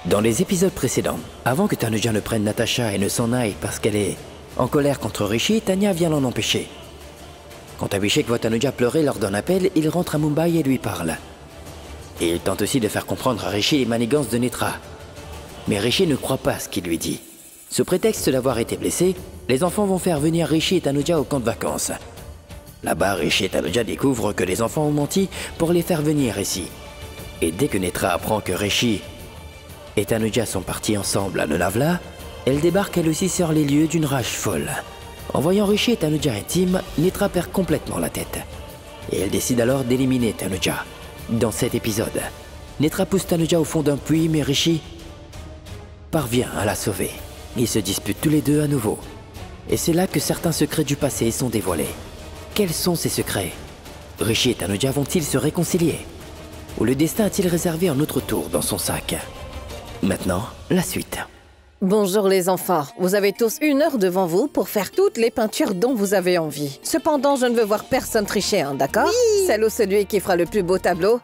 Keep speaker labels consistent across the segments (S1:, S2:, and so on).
S1: Dans les épisodes précédents, avant que Tanuja ne prenne Natasha et ne s'en aille parce qu'elle est en colère contre Rishi, Tanya vient l'en empêcher. Quand Abhishek voit Tanuja pleurer lors d'un appel, il rentre à Mumbai et lui parle. Et il tente aussi de faire comprendre à Rishi les manigances de Netra. Mais Rishi ne croit pas ce qu'il lui dit. Sous prétexte d'avoir été blessé, les enfants vont faire venir Rishi et Tanuja au camp de vacances. Là-bas, Rishi et Tanuja découvrent que les enfants ont menti pour les faire venir ici. Et dès que Netra apprend que Rishi et Tanuja sont partis ensemble à Lonavala, elle débarque elle aussi sur les lieux d'une rage folle. En voyant Rishi et Tanuja intimes, Netra perd complètement la tête. Et elle décide alors d'éliminer Tanuja. Dans cet épisode, Netra pousse Tanuja au fond d'un puits, mais Rishi parvient à la sauver. Ils se disputent tous les deux à nouveau. Et c'est là que certains secrets du passé sont dévoilés. Quels sont ces secrets? Rishi et Tanuja vont-ils se réconcilier? Ou le destin a-t-il réservé un autre tour dans son sac? Maintenant, la suite.
S2: Bonjour les enfants, vous avez tous 1 heure devant vous pour faire toutes les peintures dont vous avez envie. Cependant, je ne veux voir personne tricher, hein, d'accord? Oui. Celle ou celui qui fera le plus beau tableau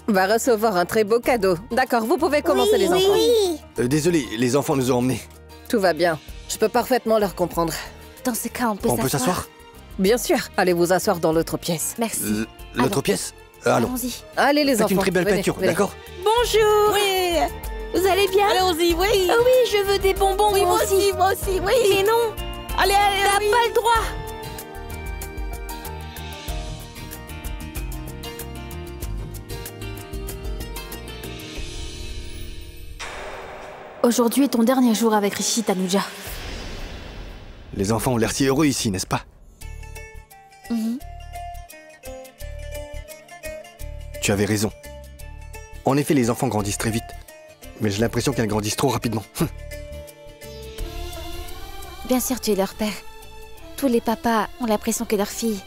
S2: va recevoir un très beau cadeau. D'accord, vous pouvez commencer les enfants.
S3: Oui. Désolé, les enfants nous ont emmenés.
S2: Tout va bien, je peux parfaitement leur comprendre.
S4: Dans ce cas, on peut
S3: s'asseoir?
S2: Bien sûr, allez vous asseoir dans l'autre pièce.
S4: Merci.
S3: L'autre pièce? Allons.
S4: Allons-y.
S2: Allez les enfants.
S3: C'est une très belle peinture, d'accord?
S4: Bonjour.
S5: Oui.
S4: Vous allez bien?
S5: Allons-y, oui.
S4: Oh oui, je veux des bonbons.
S5: Oui, moi aussi, oui.
S4: Mais non,
S5: Allez,
S4: t'as
S5: oui.
S4: pas le droit. Aujourd'hui est ton dernier jour avec Rishi, Tanuja.
S3: Les enfants ont l'air si heureux ici, n'est-ce pas? Tu avais raison. En effet, les enfants grandissent très vite. Mais j'ai l'impression qu'elles grandissent trop rapidement.
S4: Bien sûr, tu es leur père. Tous les papas ont l'impression que leurs filles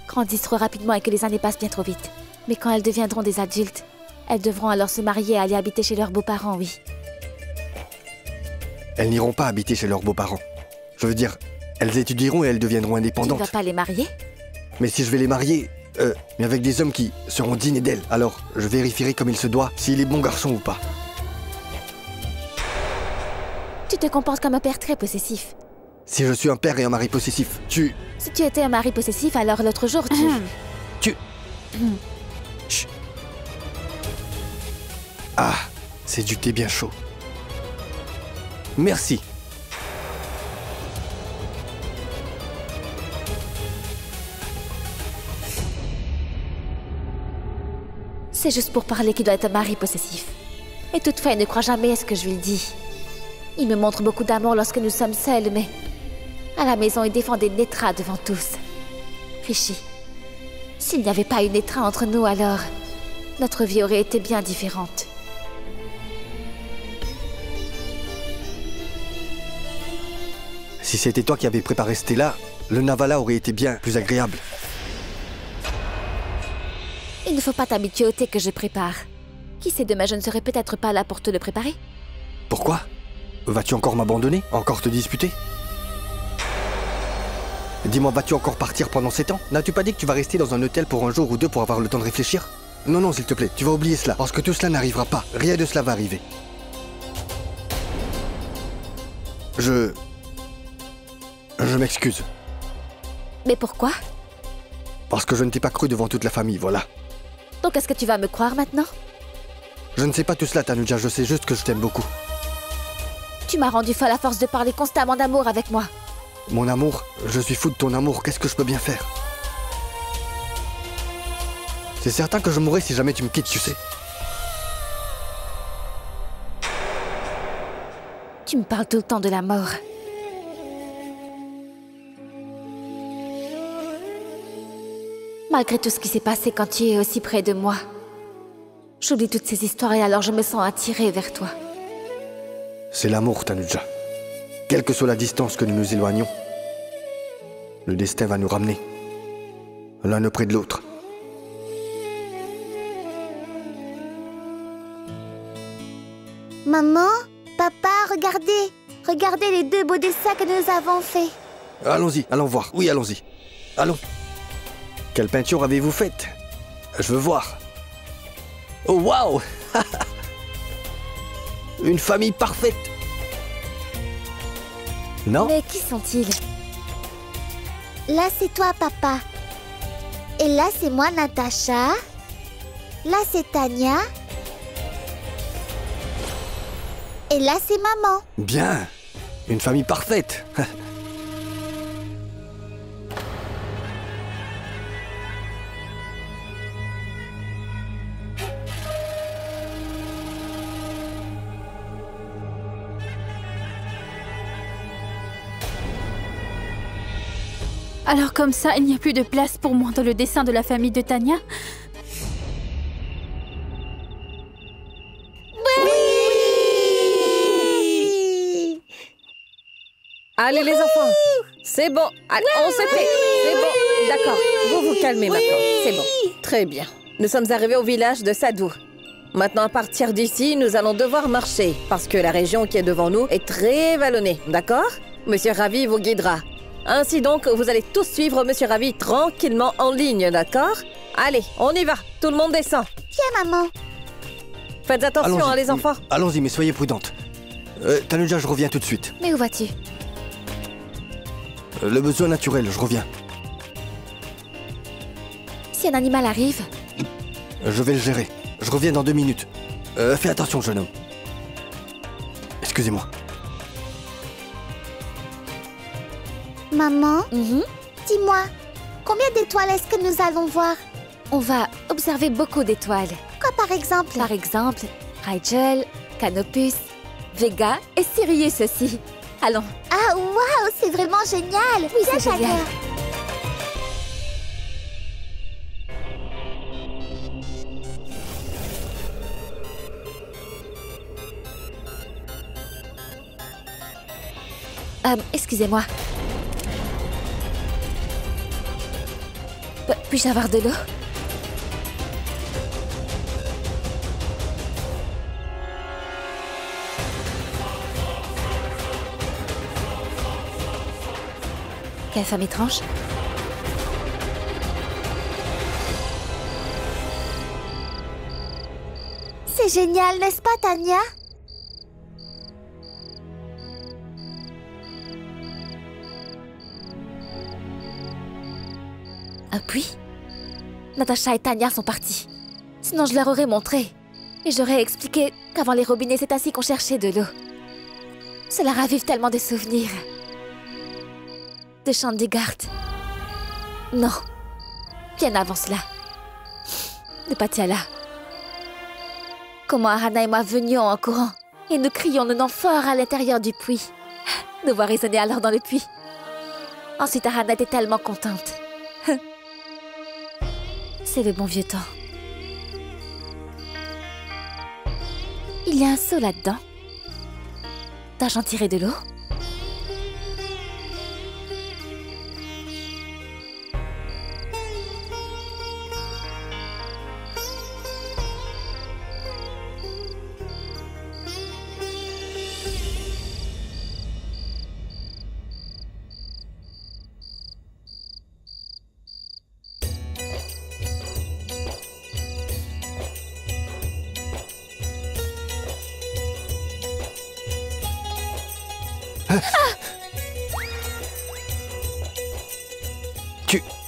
S4: grandissent trop rapidement et que les années passent bien trop vite. Mais quand elles deviendront des adultes, elles devront alors se marier et aller habiter chez leurs beaux-parents, oui.
S3: Elles n'iront pas habiter chez leurs beaux-parents. Je veux dire, elles étudieront et elles deviendront
S4: Tu ne
S3: indépendantes.
S4: vas pas les marier?
S3: Mais si je vais les marier, mais avec des hommes qui seront dignes d'elles, alors je vérifierai comme il se doit s'il est bon garçon ou pas.
S4: Tu te comportes comme un père très possessif.
S3: Si je suis un père et un mari possessif,
S4: Si tu étais un mari possessif, alors l'autre jour,
S3: Chut. Ah, c'est du thé bien chaud. Merci.
S4: C'est juste pour parler qu'il doit être un mari possessif. Et toutefois, il ne croit jamais à ce que je lui dis. Il me montre beaucoup d'amour lorsque nous sommes seuls, mais... à la maison, il défendait Netra devant tous. Rishi, s'il n'y avait pas eu Netra entre nous, alors... notre vie aurait été bien différente.
S3: Si c'était toi qui avais préparé Stella, le Navala aurait été bien plus agréable.
S4: Il ne faut pas t'habituer au thé que je prépare. Qui sait, demain je ne serai peut-être pas là pour te le préparer.
S3: Pourquoi? Vas-tu encore m'abandonner? Encore te disputer? Dis-moi, vas-tu encore partir pendant 7 ans? N'as-tu pas dit que tu vas rester dans un hôtel pour un jour ou deux pour avoir le temps de réfléchir? Non, non, s'il te plaît, tu vas oublier cela, parce que tout cela n'arrivera pas. Rien de cela va arriver. Je m'excuse.
S4: Mais pourquoi?
S3: Parce que je ne t'ai pas cru devant toute la famille, voilà.
S4: Donc est-ce que tu vas me croire maintenant?
S3: Je ne sais pas tout cela, Tanuja, je sais juste que je t'aime beaucoup.
S4: Tu m'as rendu folle à force de parler constamment d'amour avec moi.
S3: Mon amour, je suis fou de ton amour, qu'est-ce que je peux bien faire? C'est certain que je mourrai si jamais tu me quittes, tu sais.
S4: Tu me parles tout le temps de la mort. Malgré tout ce qui s'est passé quand tu es aussi près de moi, j'oublie toutes ces histoires et alors je me sens attirée vers toi.
S3: C'est l'amour, Tanuja. Quelle que soit la distance que nous nous éloignons, le destin va nous ramener, l'un auprès de l'autre.
S6: Maman, papa, regardez. Regardez les 2 beaux dessins que nous avons faits.
S3: Allons-y, allons voir. Oui, allons-y. Allons. Quelle peinture avez-vous faite? Je veux voir. Oh, waouh! Une famille parfaite. Non?
S4: Mais qui sont-ils?
S6: Là, c'est toi, papa. Et là, c'est moi, Natacha. Là, c'est Tania. Et là, c'est maman.
S3: Bien. Une famille parfaite.
S7: Alors comme ça, il n'y a plus de place pour moi dans le dessin de la famille de Tania?
S2: Allez les enfants, c'est bon. Allez, on se tait. C'est bon. D'accord, vous vous calmez maintenant. C'est bon. Très bien. Nous sommes arrivés au village de Sadou. Maintenant, à partir d'ici, nous allons devoir marcher parce que la région qui est devant nous est très vallonnée. D'accord? Monsieur Ravi vous guidera. Ainsi donc, vous allez tous suivre Monsieur Ravi tranquillement en ligne, d'accord? Allez, on y va. Tout le monde descend.
S6: Viens, maman.
S2: Faites attention, hein, les enfants.
S3: Allons-y, mais soyez prudentes. Tanuja, je reviens tout de suite.
S4: Mais où vas-tu?
S3: Le besoin naturel, je reviens.
S4: Si un animal arrive,
S3: Je vais le gérer. Je reviens dans 2 minutes. Fais attention, jeune homme. Excusez-moi.
S6: Maman, dis-moi, combien d'étoiles est-ce que nous allons voir?
S4: on va observer beaucoup d'étoiles.
S6: Quoi, par exemple?
S4: Par exemple, Rigel, Canopus, Vega et Sirius aussi. Allons.
S6: Ah, waouh, c'est vraiment génial!
S4: Oui,
S6: Viens,
S4: c'est génial.
S6: Tania.
S4: Excusez-moi. Puis-je avoir de l'eau? Quelle femme étrange.
S6: C'est génial, n'est-ce pas, Tania?
S4: Puis, Natacha et Tania sont partis. Sinon, je leur aurais montré. Et j'aurais expliqué qu'avant les robinets, c'est ainsi qu'on cherchait de l'eau. Cela ravive tellement de souvenirs. De Chandigarh. Non. Bien avant cela. De Patiala. Comment Arana et moi venions en courant. Et nous crions nos noms forts à l'intérieur du puits. Nous voir résonner alors dans le puits. Ensuite, Arana était tellement contente. C'est le bon vieux temps. Il y a un seau là-dedans. Dois-je en tirer de l'eau?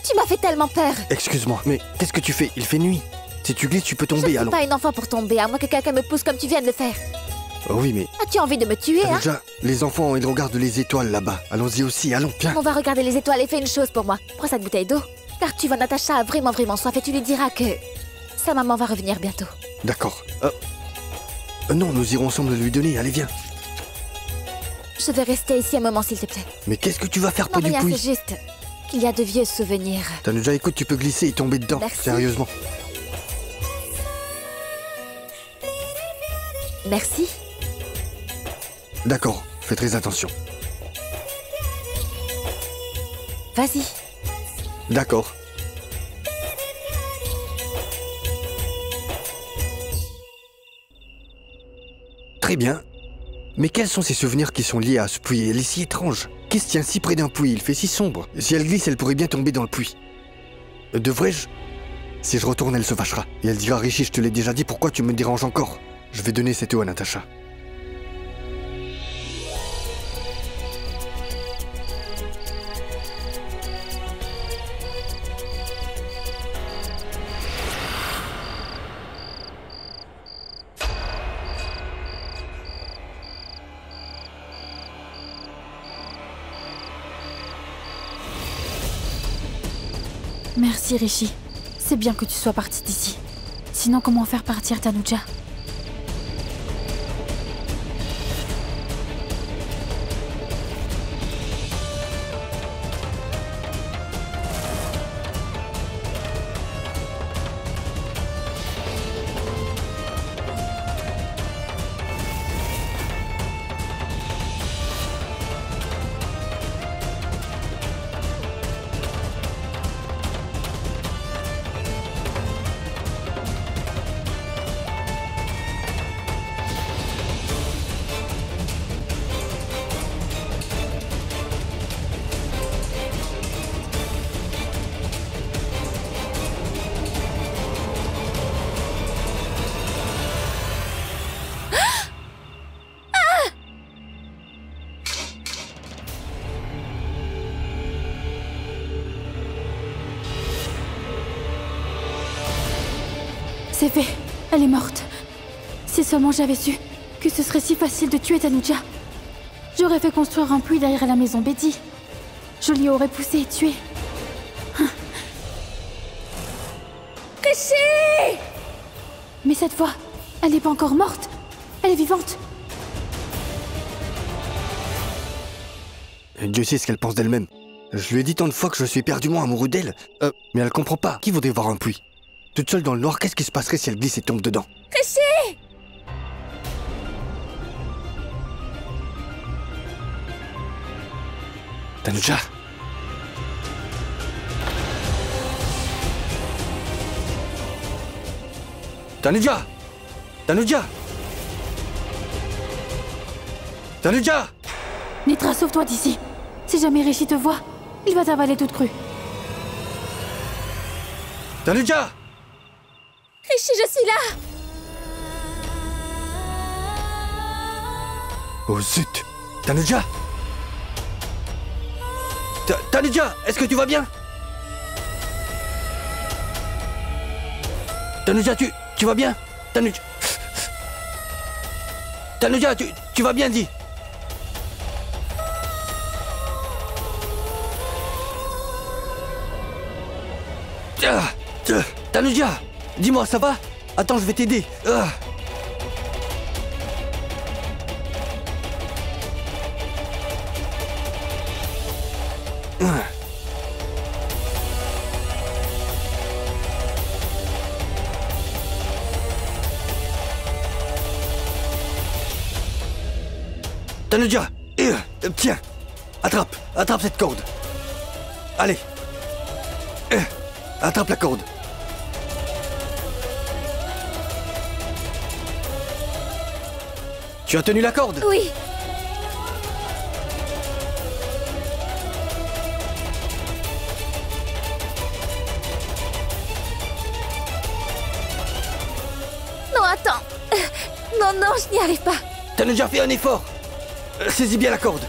S4: Tu m'as fait tellement peur.
S3: Excuse-moi, mais qu'est-ce que tu fais? Il fait nuit. Si tu glisses, tu peux
S4: Je ne
S3: tomber,
S4: suis
S3: allons.
S4: pas une enfant pour tomber, à moins que quelqu'un me pousse comme tu viens de le faire.
S3: Oh oui, mais...
S4: As-tu envie de me tuer, hein?
S3: Déjà, les enfants, ils regardent les étoiles là-bas. Allons-y aussi, allons, viens.
S4: On va regarder les étoiles et fais une chose pour moi. Prends cette bouteille d'eau. Car tu vois, Natacha a vraiment soif et tu lui diras que sa maman va revenir bientôt.
S3: D'accord. Non, nous irons ensemble lui donner, allez, viens.
S4: Je vais rester ici un moment, s'il te plaît.
S3: Mais qu'est-ce que tu vas faire
S4: Non,
S3: près du
S4: rien,
S3: puits?
S4: c'est juste qu'il y a de vieux souvenirs.
S3: Tanuja, écoute, tu peux glisser et tomber dedans.
S4: Merci.
S3: Sérieusement.
S4: Merci.
S3: D'accord, fais très attention.
S4: Vas-y.
S3: D'accord. Très bien. Mais quels sont ces souvenirs qui sont liés à ce puits? Elle est si étrange. Qui se tient si près d'un puits? Il fait si sombre. Si elle glisse, elle pourrait bien tomber dans le puits. Devrais-je? Si je retourne, elle se fâchera. Et elle dira, Rishi, je te l'ai déjà dit, pourquoi tu me déranges encore? Je vais donner cette eau à Natacha.
S7: Merci Rishi. C'est bien que tu sois partie d'ici. Sinon, comment faire partir Tanuja? C'est fait. Elle est morte. Si seulement j'avais su que ce serait si facile de tuer Tanuja. J'aurais fait construire un puits derrière la maison Betty. Je l'y aurais poussé et tué.
S4: Rishi!
S7: Mais cette fois, elle n'est pas encore morte. Elle est vivante.
S3: Dieu sait ce qu'elle pense d'elle-même. Je lui ai dit tant de fois que je suis éperdument amoureux d'elle. Mais elle comprend pas. Qui voudrait voir un puits? Toute seule dans le noir, qu'est-ce qui se passerait si elle glisse et tombe dedans?
S4: Rishi!
S3: Tanuja! Tanuja! Tanuja! Tanuja!
S7: Nitra, sauve-toi d'ici. Si jamais Rishi te voit, il va t'avaler toute crue.
S3: Tanuja!
S4: Rishi, je suis là!
S3: Oh zut! Tanuja! Tanuja! Est-ce que tu vas bien? Tanuja, tu vas bien? Tanuja! Tanuja, tu vas bien, dis! Tanuja! Dis-moi, ça va? Attends, je vais t'aider. Tanuja! Tiens! Attrape cette corde! Allez! Attrape la corde! Tu as tenu la corde?
S4: Oui. Non, attends. Non, je n'y arrive pas.
S3: Tanuja, fais un effort! Saisis bien la corde!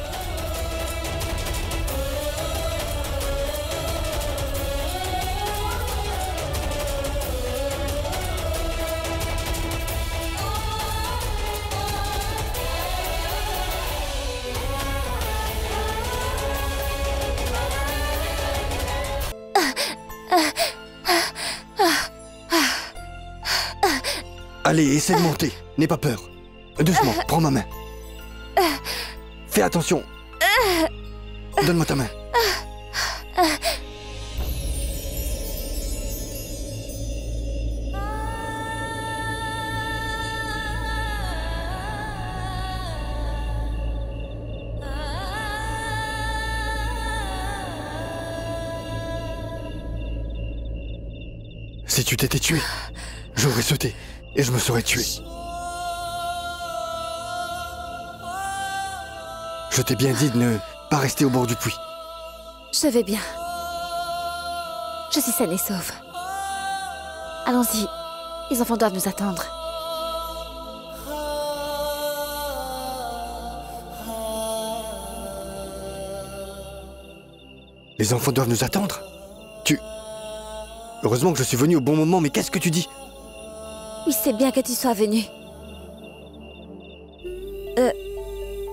S3: Allez, essaie de monter. N'aie pas peur. Doucement, prends ma main. Fais attention. Donne-moi ta main. Si tu t'étais tué, j'aurais sauté et je me serais tué. Je t'ai bien dit de ne pas rester au bord du puits.
S4: Je vais bien. Je suis saine et sauve. Allons-y. Les enfants doivent nous attendre.
S3: Les enfants doivent nous attendre? Heureusement que je suis venu au bon moment, mais qu'est-ce que tu dis?
S4: Oui, c'est bien que tu sois venu.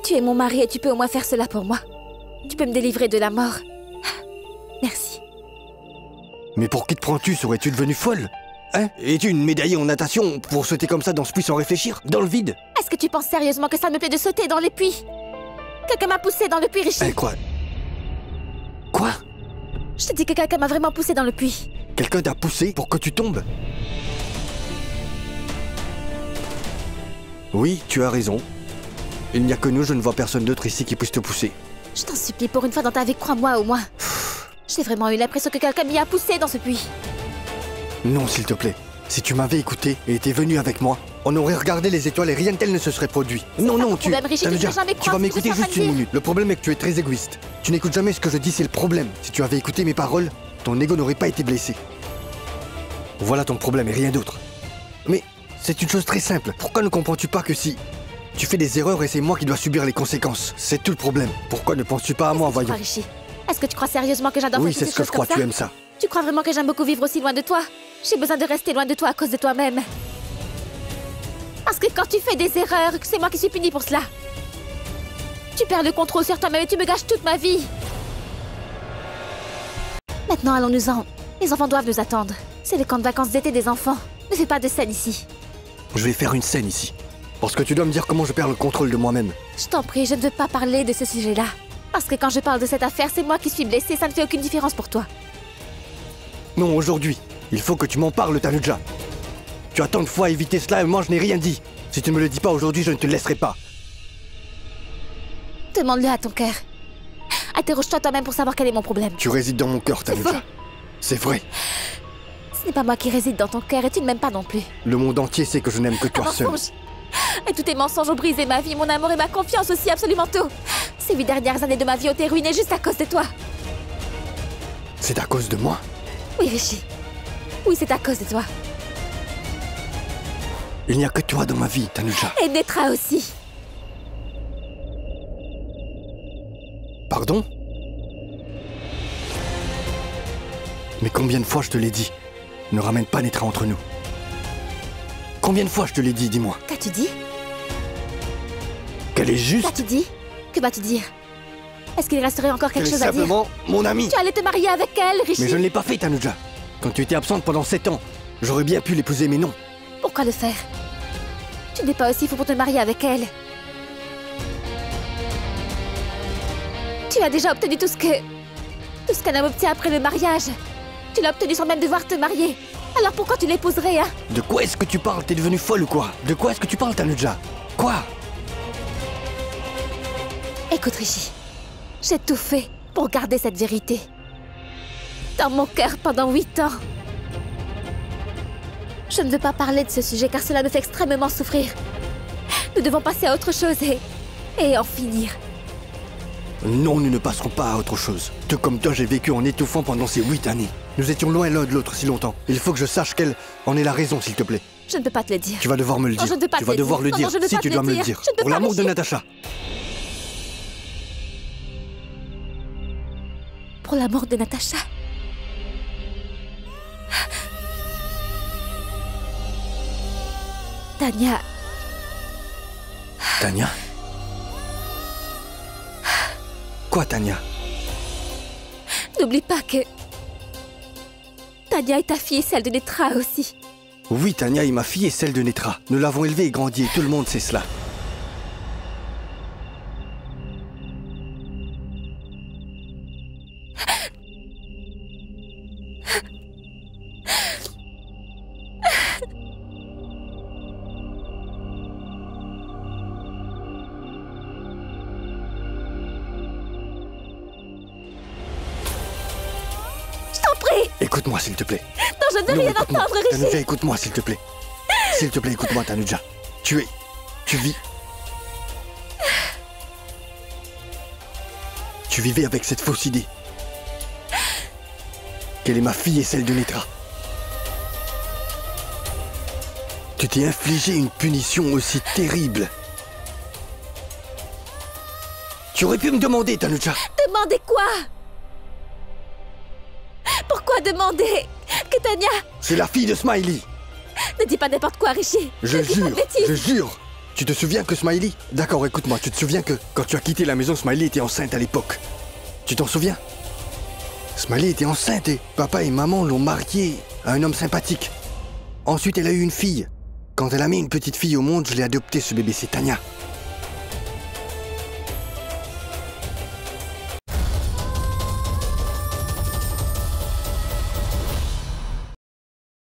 S4: Tu es mon mari et tu peux au moins faire cela pour moi. Tu peux me délivrer de la mort. Merci.
S3: Mais pour qui te prends-tu? Serais-tu devenue folle? Hein? Es-tu une médaillée en natation pour sauter comme ça dans ce puits sans réfléchir? Dans le vide?
S4: Est-ce que tu penses sérieusement que ça me plaît de sauter dans les puits? Quelqu'un m'a poussé dans le puits, Rishi.
S3: Hein, quoi? Quoi?
S4: Je te dis que quelqu'un m'a vraiment poussé dans le puits.
S3: Quelqu'un t'a poussé pour que tu tombes? Oui, tu as raison. Il n'y a que nous, je ne vois personne d'autre ici qui puisse te pousser.
S4: Je t'en supplie, pour une fois dans ta vie, crois-moi au moins. J'ai vraiment eu l'impression que quelqu'un m'y a poussé dans ce puits.
S3: Non, s'il te plaît. Si tu m'avais écouté et étais venu avec moi, on aurait regardé les étoiles et rien de tel ne se serait produit. Non, non, tu...
S4: Rishi, tu ne peux jamais
S3: tu vas
S4: croire ce que
S3: m'écouter
S4: je suis en
S3: juste
S4: train de
S3: une
S4: dire.
S3: minute. Le problème est que tu es très égoïste. Tu n'écoutes jamais ce que je dis, c'est le problème. Si tu avais écouté mes paroles, ton ego n'aurait pas été blessé. Voilà ton problème et rien d'autre. Mais c'est une chose très simple. Pourquoi ne comprends-tu pas que si tu fais des erreurs et c'est moi qui dois subir les conséquences? C'est tout le problème. Pourquoi ne penses-tu pas à moi, voyons?
S4: Rishi, est-ce que tu crois sérieusement que j'adore
S3: Oui,
S4: faire
S3: c'est
S4: toutes
S3: ce que
S4: ces
S3: je crois,
S4: choses
S3: tu
S4: comme
S3: aimes ça.
S4: Tu crois vraiment que j'aime beaucoup vivre aussi loin de toi? J'ai besoin de rester loin de toi à cause de toi-même. Parce que quand tu fais des erreurs, c'est moi qui suis punie pour cela. Tu perds le contrôle sur toi-même et tu me gâches toute ma vie. Maintenant, allons-nous-en. Les enfants doivent nous attendre. C'est le camp de vacances d'été des enfants. Ne fais pas de scène ici.
S3: Je vais faire une scène ici. Parce que tu dois me dire comment je perds le contrôle de moi-même.
S4: Je t'en prie, je ne veux pas parler de ce sujet-là. Parce que quand je parle de cette affaire, c'est moi qui suis blessée, ça ne fait aucune différence pour toi.
S3: Non, aujourd'hui. Il faut que tu m'en parles, Tanuja. Tu as tant de fois évité cela et moi je n'ai rien dit. Si tu ne me le dis pas aujourd'hui, je ne te laisserai pas.
S4: Demande-le à ton cœur. Interroge-toi toi-même pour savoir quel est mon problème.
S3: Tu résides dans mon cœur, Tanuja. C'est vrai.
S4: Ce n'est pas moi qui réside dans ton cœur et tu ne m'aimes pas non plus.
S3: Le monde entier sait que je n'aime que toi
S4: Un
S3: seul.
S4: mensonge. Et tous tes mensonges ont brisé ma vie, mon amour et ma confiance aussi, absolument tout. Ces 8 dernières années de ma vie ont été ruinées juste à cause de toi.
S3: C'est à cause de moi?
S4: Oui, Rishi. Oui, c'est à cause de toi.
S3: Il n'y a que toi dans ma vie, Tanuja.
S4: Et Netra aussi.
S3: Pardon? Mais combien de fois je te l'ai dit? Ne ramène pas Netra entre nous. Combien de fois je te l'ai dit, dis-moi?
S4: Qu'as-tu dit?
S3: Qu'elle est juste?
S4: Qu'as-tu dit? Que vas-tu dire? Est-ce qu'il resterait encore quelque
S3: Qu'elle est
S4: chose à dire?
S3: simplement mon amie.
S4: Tu allais te marier avec elle, Rishi.
S3: Mais je ne l'ai pas fait, Tanuja. Quand tu étais absente pendant 7 ans, j'aurais bien pu l'épouser, mais non.
S4: Pourquoi le faire? Tu n'es pas aussi fou pour te marier avec elle. Tu as déjà obtenu tout ce qu'un homme obtient après le mariage. Tu l'as obtenu sans même devoir te marier. Alors pourquoi tu l'épouserais, hein?
S3: De quoi est-ce que tu parles? T'es devenue folle ou quoi? De quoi est-ce que tu parles, Tanuja? Quoi?
S4: Écoute, Rishi, j'ai tout fait pour garder cette vérité. Dans mon cœur pendant 8 ans. Je ne veux pas parler de ce sujet car cela me fait extrêmement souffrir. Nous devons passer à autre chose et en finir.
S3: Non, nous ne passerons pas à autre chose. Tout comme toi, j'ai vécu en étouffant pendant ces 8 années. Nous étions loin l'un de l'autre si longtemps. Il faut que je sache qu'elle en est la raison, s'il te plaît.
S4: Je ne peux pas te le dire.
S3: Tu vas devoir me le
S4: Non,
S3: dire.
S4: je ne peux pas
S3: Tu
S4: te
S3: vas
S4: le
S3: devoir
S4: dire.
S3: le
S4: Non,
S3: dire.
S4: non, je ne veux
S3: Si
S4: pas
S3: tu
S4: te
S3: dois
S4: le
S3: me le
S4: dire.
S3: dire.
S4: Je ne peux
S3: Pour
S4: pas,
S3: l'amour de
S4: Rishi.
S3: Natacha.
S4: Pour la mort de Natacha. Tania,
S3: Tania? Quoi, Tania?
S4: n'oublie pas que Tania est ta fille et celle de Netra aussi.
S3: Oui, Tania est ma fille et celle de Netra. Nous l'avons élevée et grandie et tout le monde sait cela.
S4: Je t'en prie.
S3: Écoute-moi, s'il te plaît.
S4: Non, je ne veux
S3: Non,
S4: rien
S3: écoute-moi.
S4: entendre,
S3: Tanuja,
S4: Rishi.
S3: écoute-moi, s'il te plaît. S'il te plaît, écoute-moi, Tanuja. Tu vis. Tu vivais avec cette fausse idée. Qu'elle est ma fille et celle de Netra. Tu t'es infligé une punition aussi terrible. Tu aurais pu me demander, Tanuja.
S4: Demandez quoi? Pourquoi demander que Tania...
S3: C'est la fille de Smiley.
S4: Ne dis pas n'importe quoi, Rishi.
S3: Je
S4: Ne dis pas de
S3: jure,
S4: bêtises.
S3: je jure. Tu te souviens que Smiley... D'accord, écoute-moi, tu te souviens que quand tu as quitté la maison, Smiley était enceinte à l'époque. Tu t'en souviens? Smiley était enceinte et papa et maman l'ont mariée à un homme sympathique. Ensuite, elle a eu une fille. Quand elle a mis une petite fille au monde, je l'ai adoptée, ce bébé, c'est Tanya.